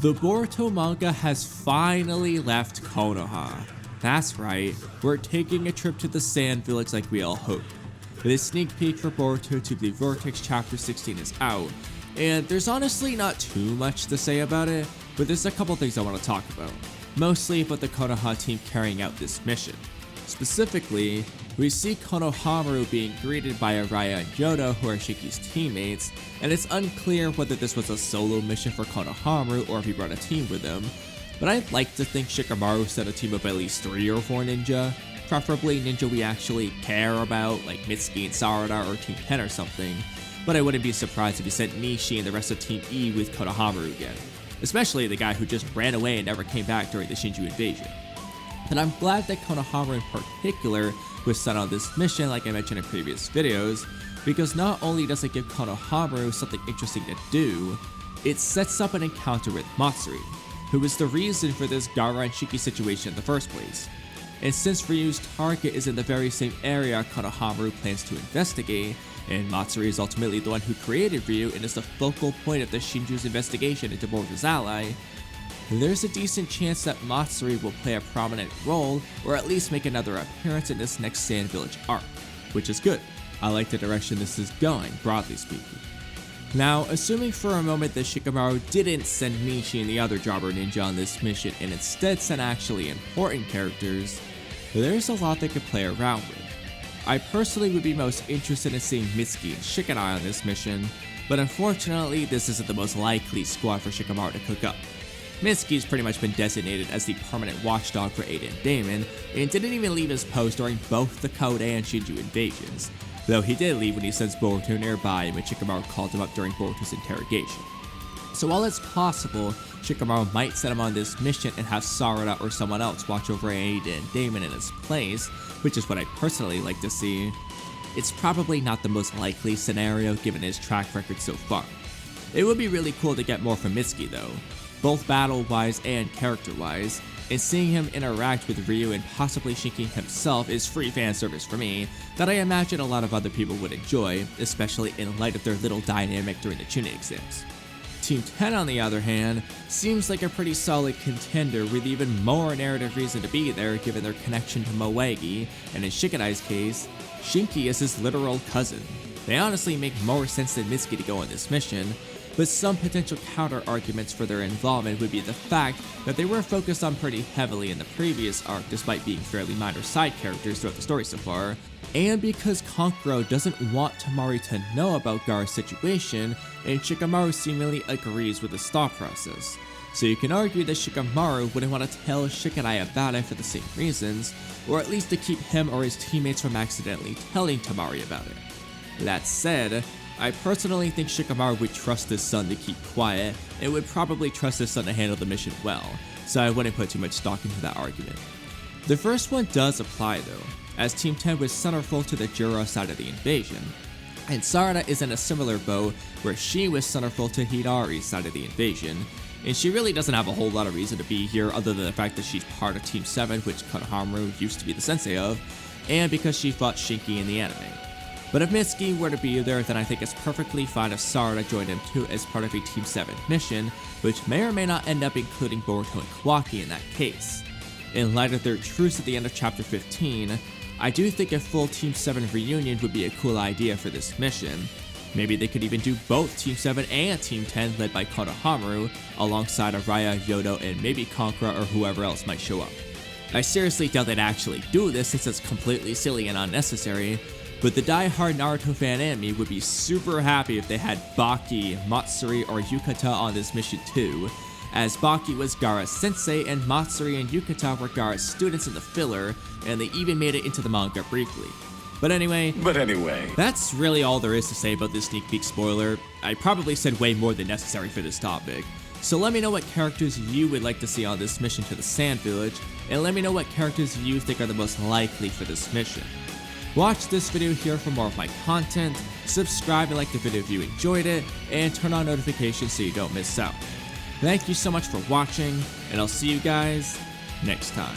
The Boruto manga has finally left Konoha. That's right, we're taking a trip to the Sand Village like we all hoped. This sneak peek for Boruto Two Blue Vortex chapter 16 is out, and there's honestly not too much to say about it, but there's a couple things I want to talk about. Mostly about the Konoha team carrying out this mission. Specifically, we see Konohamaru being greeted by Araya and Yoda, who are Shinki's teammates, and it's unclear whether this was a solo mission for Konohamaru or if he brought a team with him, but I'd like to think Shikamaru sent a team of at least 3 or 4 ninja, preferably ninja we actually care about, like Mitsuki and Sarada or Team 10 or something, but I wouldn't be surprised if he sent Nishi and the rest of Team E with Konohamaru again, especially the guy who just ran away and never came back during the Shinju invasion. And I'm glad that Konohamaru in particular was sent on this mission like I mentioned in previous videos, because not only does it give Konohamaru something interesting to do, it sets up an encounter with Matsuri, who is the reason for this Gaara and Shinki situation in the first place. And since Ryu's target is in the very same area Konohamaru plans to investigate, and Matsuri is ultimately the one who created Ryu and is the focal point of the Shinju's investigation into Boruto's ally, there's a decent chance that Matsuri will play a prominent role, or at least make another appearance in this next Sand Village arc, which is good. I like the direction this is going, broadly speaking. Now, assuming for a moment that Shikamaru didn't send Nishi and the other Jobber Ninja on this mission and instead sent actually important characters, there's a lot they could play around with. I personally would be most interested in seeing Mitsuki and Shikanai on this mission, but unfortunately this isn't the most likely squad for Shikamaru to cook up. Mitsuki's pretty much been designated as the permanent watchdog for Ada and Damon, and didn't even leave his post during both the Kode and Shinju invasions, though he did leave when he sensed Boruto nearby when Shikamaru called him up during Boruto's interrogation. So while it's possible Shikamaru might send him on this mission and have Sarada or someone else watch over Ada and Damon in his place, which is what I'd personally like to see, it's probably not the most likely scenario given his track record so far. It would be really cool to get more from Mitsuki though, both battle-wise and character-wise, and seeing him interact with Ryu and possibly Shinki himself is free fan service for me that I imagine a lot of other people would enjoy, especially in light of their little dynamic during the tuning exams. Team 10 on the other hand, seems like a pretty solid contender with even more narrative reason to be there given their connection to Moegi, and in Shikanai's case, Shinki is his literal cousin. They honestly make more sense than Mitsuki to go on this mission, but some potential counter-arguments for their involvement would be the fact that they were focused on pretty heavily in the previous arc despite being fairly minor side characters throughout the story so far, and because Kankuro doesn't want Tamari to know about Gaara's situation, and Shikamaru seemingly agrees with his thought process. So you can argue that Shikamaru wouldn't want to tell Shikanai about it for the same reasons, or at least to keep him or his teammates from accidentally telling Tamari about it. That said, I personally think Shikamaru would trust his son to keep quiet, and would probably trust his son to handle the mission well, so I wouldn't put too much stock into that argument. The first one does apply though, as Team 10 was centerfold to the Jura side of the invasion, and Sarada is in a similar boat where she was centerfold to Hidari's side of the invasion, and she really doesn't have a whole lot of reason to be here other than the fact that she's part of Team 7, which Konohamaru used to be the sensei of, and because she fought Shinki in the anime. But if Mitsuki were to be there, then I think it's perfectly fine if Sarada joined him too as part of a Team 7 mission, which may or may not end up including Boruto and Kawaki in that case. In light of their truce at the end of chapter 15, I do think a full Team 7 reunion would be a cool idea for this mission. Maybe they could even do both Team 7 and Team 10 led by Konohamaru, alongside Araya, Yoda, and maybe Kankura or whoever else might show up. I seriously doubt they'd actually do this since it's completely silly and unnecessary, but the die-hard Naruto fan in me would be super happy if they had Baki, Matsuri, or Yukata on this mission too, as Baki was Gaara's sensei and Matsuri and Yukata were Gaara's students in the filler, and they even made it into the manga briefly. But anyway, that's really all there is to say about this sneak peek spoiler. I probably said way more than necessary for this topic. So let me know what characters you would like to see on this mission to the Sand Village, and let me know what characters you think are the most likely for this mission. Watch this video here for more of my content, subscribe and like the video if you enjoyed it, and turn on notifications so you don't miss out. Thank you so much for watching, and I'll see you guys next time.